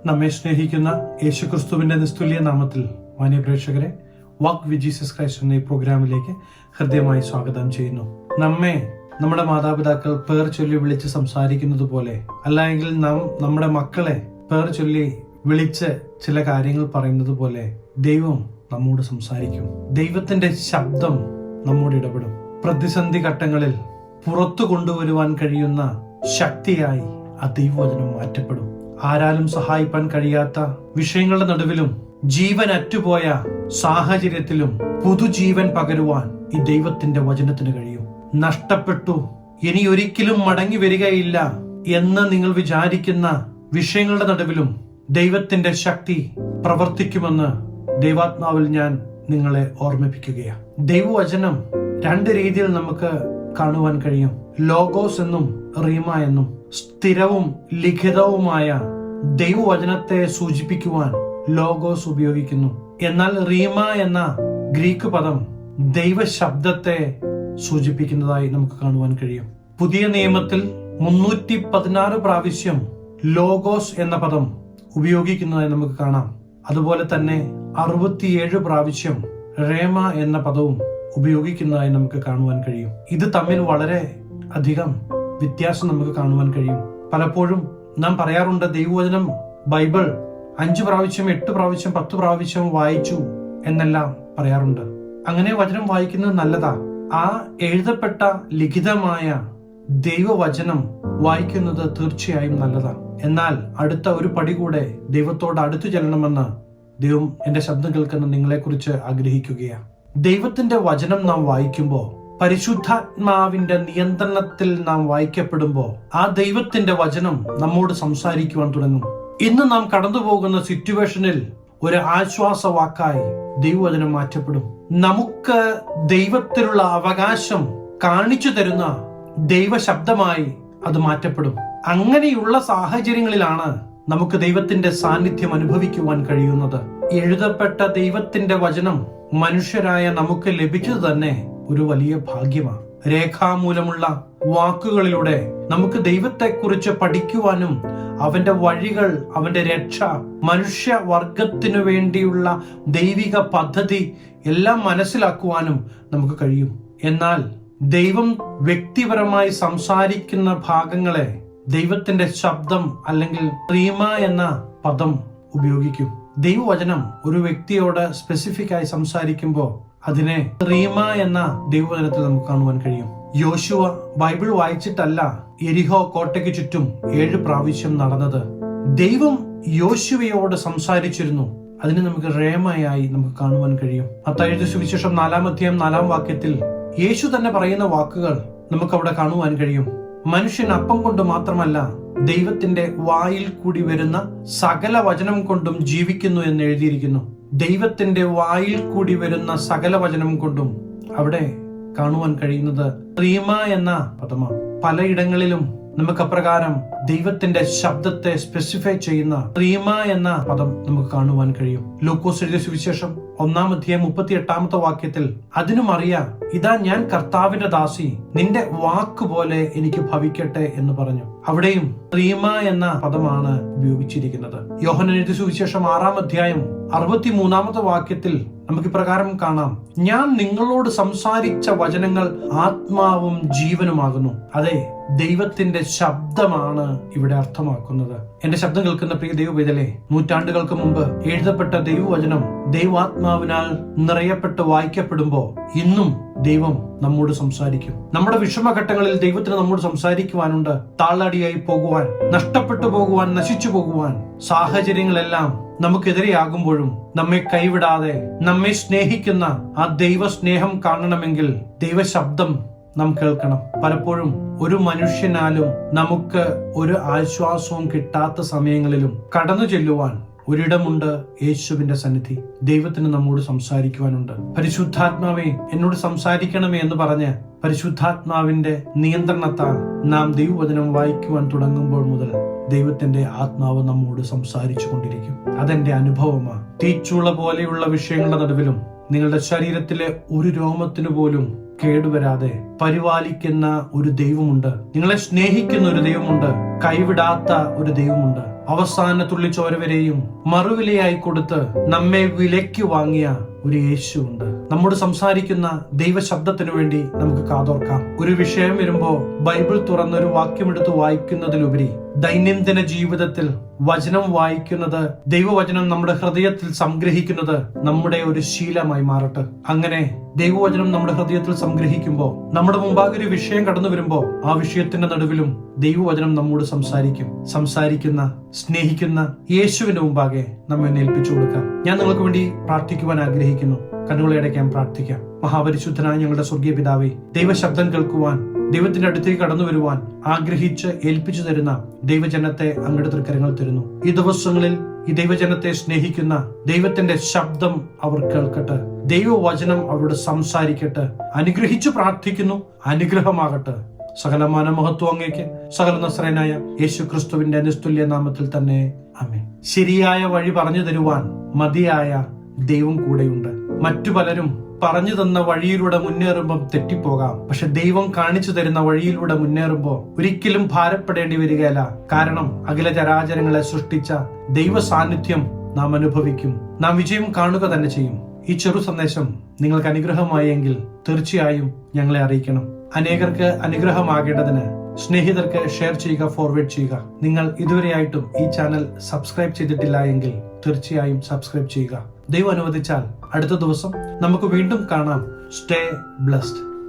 നമ്മെ സ്നേഹിക്കുന്ന യേശുക്രിസ്തുവിന്റെ നിസ്തുല്യ നാമത്തിൽ മാന്യ പ്രേക്ഷകരെ, വാക്ക് വിത്ത് ജീസസ് ക്രൈസ്റ്റ് എന്ന ഈ പ്രോഗ്രാമിലേക്ക് ഹൃദ്യമായി സ്വാഗതം ചെയ്യുന്നു. നമ്മെ നമ്മുടെ മാതാപിതാക്കൾ പേർ ചൊല്ലി വിളിച്ച് സംസാരിക്കുന്നത് പോലെ, അല്ലെങ്കിൽ നാം നമ്മുടെ മക്കളെ പേർ ചൊല്ലി വിളിച്ച് ചില കാര്യങ്ങൾ പറയുന്നത് പോലെ ദൈവം നമ്മോട് സംസാരിക്കും. ദൈവത്തിന്റെ ശബ്ദം നമ്മോട് ഇടപെടും. പ്രതിസന്ധി ഘട്ടങ്ങളിൽ പുറത്തു കൊണ്ടുവരുവാൻ കഴിയുന്ന ശക്തിയായി ആ ദൈവവചനം മാറ്റപ്പെടും. ആരാലും സഹായിപ്പാൻ കഴിയാത്ത വിഷയങ്ങളുടെ നടുവിലും ജീവൻ അറ്റുപോയ സാഹചര്യത്തിലും പുതുജീവൻ പകരുവാൻ ഈ ദൈവത്തിന്റെ വചനത്തിന് കഴിയും. നഷ്ടപ്പെട്ടു, ഇനി ഒരിക്കലും മടങ്ങി വരികയില്ല എന്ന് നിങ്ങൾ വിചാരിക്കുന്ന വിഷയങ്ങളുടെ നടുവിലും ദൈവത്തിന്റെ ശക്തി പ്രവർത്തിക്കുമെന്ന് ദൈവാത്മാവിൽ ഞാൻ നിങ്ങളെ ഓർമ്മിപ്പിക്കുകയാണ്. ദൈവവചനം രണ്ട് രീതിയിൽ നമുക്ക് കാണുവാൻ കഴിയും. ലോഗോസ് എന്നും റീമ എന്നും. സ്ഥിരവും ലിഖിതവുമായ ദൈവവചനത്തെ സൂചിപ്പിക്കുവാൻ ലോഗോസ് ഉപയോഗിക്കുന്നു. എന്നാൽ റീമ എന്ന ഗ്രീക്ക് പദം ദൈവശബ്ദത്തെ സൂചിപ്പിക്കുന്നതായി നമുക്ക് കാണുവാൻ കഴിയും. പുതിയ നിയമത്തിൽ 316 പ്രാവശ്യം ലോഗോസ് എന്ന പദം ഉപയോഗിക്കുന്നതായി നമുക്ക് കാണാം. അതുപോലെ തന്നെ 67 പ്രാവശ്യം റേമ എന്ന പദവും ഉപയോഗിക്കുന്നതായി നമുക്ക് കാണുവാൻ കഴിയും. ഇത് തമ്മിൽ വളരെ അധികം വ്യത്യാസം നമുക്ക് കാണുവാൻ കഴിയും. പലപ്പോഴും നാം പറയാറുണ്ട്, ദൈവവചനം ബൈബിൾ 5 പ്രാവശ്യം 8 പ്രാവശ്യം 10 പ്രാവശ്യം വായിച്ചു എന്നെല്ലാം പറയാറുണ്ട്. അങ്ങനെ വചനം വായിക്കുന്നത് നല്ലതാ. ആ എഴുതപ്പെട്ട ലിഖിതമായ ദൈവവചനം വായിക്കുന്നത് തീർച്ചയായും നല്ലതാണ്. എന്നാൽ അടുത്ത ഒരു പടി കൂടെ ദൈവത്തോട് അടുത്തു ചെല്ലണമെന്ന് ദൈവം എന്റെ ശബ്ദം കേൾക്കുന്ന നിങ്ങളെ കുറിച്ച് ആഗ്രഹിക്കുകയാണ്. ദൈവത്തിന്റെ വചനം നാം വായിക്കുമ്പോൾ, പരിശുദ്ധാത്മാവിന്റെ നിയന്ത്രണത്തിൽ നാം വായിക്കപ്പെടുമ്പോൾ, ആ ദൈവത്തിന്റെ വചനം നമ്മോട് സംസാരിക്കുവാൻ തുടങ്ങും. ഇന്ന് നാം കടന്നു പോകുന്ന സിറ്റുവേഷനിൽ ഒരു ആശ്വാസവാക്കായി ദൈവവചനം മാറ്റപ്പെടും. നമുക്ക് ദൈവത്തിലുള്ള അവകാശം കാണിച്ചു തരുന്ന ദൈവശബ്ദമായി അത് മാറ്റപ്പെടും. അങ്ങനെയുള്ള സാഹചര്യങ്ങളിലാണ് നമുക്ക് ദൈവത്തിന്റെ സാന്നിധ്യം അനുഭവിക്കുവാൻ കഴിയുന്നത്. എഴുതപ്പെട്ട ദൈവത്തിന്റെ വചനം മനുഷ്യരായ നമുക്ക് ലഭിച്ചത് തന്നെ ഒരു വലിയ ഭാഗ്യമാണ്. രേഖാമൂലമുള്ള വാക്കുകളിലൂടെ നമുക്ക് ദൈവത്തെക്കുറിച്ച് പഠിക്കുവാനും അവന്റെ വഴികൾ, അവന്റെ രക്ഷ, മനുഷ്യവർഗത്തിനു വേണ്ടിയുള്ള ദൈവിക പദ്ധതി എല്ലാം മനസ്സിലാക്കുവാനും നമുക്ക് കഴിയും. എന്നാൽ ദൈവം വ്യക്തിപരമായി സംസാരിക്കുന്ന ഭാഗങ്ങളെ ദൈവത്തിന്റെ ശബ്ദം അല്ലെങ്കിൽ റീമ എന്ന പദം ഉപയോഗിക്കും. ദൈവവചനം ഒരു വ്യക്തിയോട് സ്പെസിഫിക് ആയി സംസാരിക്കുമ്പോൾ അതിനെ റീമ എന്ന ദൈവവചനത്തിൽ നമുക്ക് കാണുവാൻ കഴിയും. യോശുവ ബൈബിൾ വായിച്ചിട്ടല്ല എരിഹോ കോട്ടയ്ക്ക് ചുറ്റും 7 പ്രാവശ്യം നടന്നത്. ദൈവം യോശുവയോട് സംസാരിച്ചിരുന്നു. അതിനെ നമുക്ക് റേമയായി നമുക്ക് കാണുവാൻ കഴിയും. മത്തായിയുടെ സുവിശേഷം 4-ാം അധ്യായം 4-ാം വാക്യത്തിൽ യേശു തന്നെ പറയുന്ന വാക്കുകൾ നമുക്ക് അവിടെ കാണുവാൻ കഴിയും. മനുഷ്യൻ അപ്പം കൊണ്ട് മാത്രമല്ല, ദൈവത്തിന്റെ വായിൽ കൂടി വരുന്ന സകല വചനം കൊണ്ടും ജീവിക്കുന്നു എന്ന് എഴുതിയിരിക്കുന്നു. ദൈവത്തിന്റെ വായിൽ കൂടി വരുന്ന സകല വചനം കൊണ്ടും അവിടെ കാണുവാൻ കഴിയുന്നത് റീമ എന്ന പദമാണ്. പലയിടങ്ങളിലും നമുക്ക് അപ്രകാരം ദൈവത്തിന്റെ ശബ്ദത്തെ സ്പെസിഫൈ ചെയ്യുന്ന റീമ എന്ന പദം നമുക്ക് കാണുവാൻ കഴിയും. ലൂക്കോസ് എഴുതിയ സുവിശേഷം 1-ാം അധ്യായം 38-ാമത്തെ വാക്യത്തിൽ അതിനും അറിയാം, ഇതാ ഞാൻ കർത്താവിന്റെ ദാസി, നിന്റെ വാക്ക് പോലെ എനിക്ക് ഭവിക്കട്ടെ എന്ന് പറഞ്ഞു. അവിടെയും റീമ എന്ന പദമാണ് ഉപയോഗിച്ചിരിക്കുന്നത്. യോഹന്നാൻ എഴുതിയ സുവിശേഷം 6-ാം അധ്യായം 63-ാമത്തെ വാക്യത്തിൽ നമുക്ക് ഇപ്രകാരം കാണാം, ഞാൻ നിങ്ങളോട് സംസാരിച്ച വചനങ്ങൾ ആത്മാവും ജീവനുമാകുന്നു. അതെ, ദൈവത്തിന്റെ ശബ്ദമാണ് ഇവിടെ അർത്ഥമാക്കുന്നത്. എന്റെ ശബ്ദം കേൾക്കുന്ന പ്രിയ ദൈവവേദലേ, നൂറ്റാണ്ടുകൾക്ക് മുമ്പ് എഴുതപ്പെട്ട ദൈവവചനം ദൈവാത്മാവിനാൽ നിറയപ്പെട്ട് വായിക്കപ്പെടുമ്പോൾ ഇന്നും ദൈവം നമ്മോട് സംസാരിക്കും. നമ്മുടെ വിഷമഘട്ടങ്ങളിൽ ദൈവത്തിന് നമ്മോട് സംസാരിക്കുവാനുണ്ട്. താളടിയായി പോകുവാൻ, നഷ്ടപ്പെട്ടു പോകുവാൻ, നശിച്ചു പോകുവാൻ സാഹചര്യങ്ങളെല്ലാം നമുക്കെതിരെയാകുമ്പോഴും നമ്മെ കൈവിടാതെ നമ്മെ സ്നേഹിക്കുന്ന ആ ദൈവ സ്നേഹം കാണണമെങ്കിൽ ദൈവശബ്ദം നാം കേൾക്കണം. പലപ്പോഴും ഒരു മനുഷ്യനാലും നമുക്ക് ഒരു ആശ്വാസവും കിട്ടാത്ത സമയങ്ങളിലും കടന്നു ചെല്ലുവാൻ ഒരിടമുണ്ട്, യേശുവിന്റെ സന്നിധി. ദൈവത്തിന് നമ്മോട് സംസാരിക്കുവാനുണ്ട്. പരിശുദ്ധാത്മാവേ എന്നോട് സംസാരിക്കണമേ എന്ന് പറഞ്ഞ് പരിശുദ്ധാത്മാവിന്റെ നിയന്ത്രണത്താൽ നാം ദൈവവചനം വായിക്കുവാൻ തുടങ്ങുമ്പോൾ മുതൽ ദൈവത്തിന്റെ ആത്മാവ് നമ്മോട് സംസാരിച്ചു കൊണ്ടിരിക്കും. അതെന്റെ അനുഭവമാണ്. തീച്ചുള പോലെയുള്ള വിഷയങ്ങളുടെ നടുവിലും നിങ്ങളുടെ ശരീരത്തിലെ ഒരു രോമത്തിനു പോലും കേടുവരാതെ പരിപാലിക്കുന്ന ഒരു ദൈവമുണ്ട്. നിങ്ങളെ സ്നേഹിക്കുന്ന ഒരു ദൈവമുണ്ട്. കൈവിടാത്ത ഒരു ദൈവമുണ്ട്. അവസാന തുള്ളിച്ചോര വരെയും മറുവിലയായി കൊടുത്ത് നമ്മെ വിലയ്ക്ക് വാങ്ങിയ ഒരു യേശു ഉണ്ട്. നമ്മോട് സംസാരിക്കുന്ന ദൈവശബ്ദത്തിനു വേണ്ടി നമുക്ക് കാതോർക്കാം. ഒരു വിഷയം വരുമ്പോ ബൈബിൾ തുറന്നൊരു വാക്യമെടുത്ത് വായിക്കുന്നതിലുപരി ദൈനംദിന ജീവിതത്തിൽ വചനം വായിക്കുന്നത്, ദൈവവചനം നമ്മുടെ ഹൃദയത്തിൽ സംഗ്രഹിക്കുന്നത് നമ്മുടെ ഒരു ശീലമായി മാറട്ടെ. അങ്ങനെ ദൈവവചനം നമ്മുടെ ഹൃദയത്തിൽ സംഗ്രഹിക്കുമ്പോൾ, നമ്മുടെ മുമ്പാകെ ഒരു വിഷയം കടന്നു വരുമ്പോൾ ആ വിഷയത്തിന്റെ നടുവിലും ദൈവവചനം നമ്മോട് സംസാരിക്കുന്ന സ്നേഹിക്കുന്ന യേശുവിന്റെ മുമ്പാകെ നമ്മെ ഏൽപ്പിച്ചു കൊടുക്കാം. ഞാൻ നിങ്ങൾക്ക് വേണ്ടി പ്രാർത്ഥിക്കുവാൻ ആഗ്രഹിക്കുന്നു. കണ്ണുകളെ അടയ്ക്കാൻ പ്രാർത്ഥിക്കാം. മഹാപരിശുദ്ധനായ ഞങ്ങളുടെ സ്വർഗീയ പിതാവേ, ദൈവശബ്ദം കേൾക്കുവാൻ, ദൈവത്തിന്റെ അടുത്തേക്ക് കടന്നു വരുവാൻ ആഗ്രഹിച്ച് ഏൽപ്പിച്ചു തരുന്ന ദൈവജനത്തെ അങ്ങയുടെ തൃക്കരങ്ങൾ തരുന്നു. ഈ ദിവസങ്ങളിൽ ഈ ദൈവജനത്തെ സ്നേഹിക്കുന്ന ദൈവത്തിന്റെ ശബ്ദം അവർ കേൾക്കട്ടെ. ദൈവവചനം അവരോട് സംസാരിക്കട്ടെ. അനുഗ്രഹിച്ചു പ്രാർത്ഥിക്കുന്നു. അനുഗ്രഹമാകട്ടെ. സകലമാന മഹത്വം അങ്ങേക്ക്, സകല നസ്രയനായ യേശു ക്രിസ്തുവിന്റെ നിസ്തുല്യ നാമത്തിൽ തന്നെ ആമേൻ. ശരിയായ വഴി പറഞ്ഞു തരുവാൻ മതിയായ ദൈവം കൂടെയുണ്ട്. മറ്റു പലരും പറഞ്ഞു തന്ന വഴിയിലൂടെ മുന്നേറുമ്പോൾ തെറ്റിപ്പോകാം. പക്ഷെ ദൈവം കാണിച്ചു തരുന്ന വഴിയിലൂടെ മുന്നേറുമ്പോൾ ഒരിക്കലും ഭാരപ്പെടേണ്ടി വരികയല്ല. കാരണം അഖില ചരാചരങ്ങളെ സൃഷ്ടിച്ച ദൈവ സാന്നിധ്യം നാം അനുഭവിക്കും. നാം വിജയം കാണുക തന്നെ ചെയ്യും. ഈ ചെറു സന്ദേശം നിങ്ങൾക്ക് അനുഗ്രഹമായെങ്കിൽ തീർച്ചയായും ഞങ്ങളെ അറിയിക്കണം. അനേകർക്ക് അനുഗ്രഹമാകേണ്ടതിന് സ്നേഹിതർക്ക് ഷെയർ ചെയ്യുക, ഫോർവേഡ് ചെയ്യുക. നിങ്ങൾ ഇതുവരെയായിട്ടും ഈ ചാനൽ സബ്സ്ക്രൈബ് ചെയ്തിട്ടില്ല എങ്കിൽ തീർച്ചയായും സബ്സ്ക്രൈബ് ചെയ്യുക. ദൈവം അനുവദിച്ചാൽ അടുത്ത ദിവസം നമുക്ക് വീണ്ടും കാണാം. Stay blessed.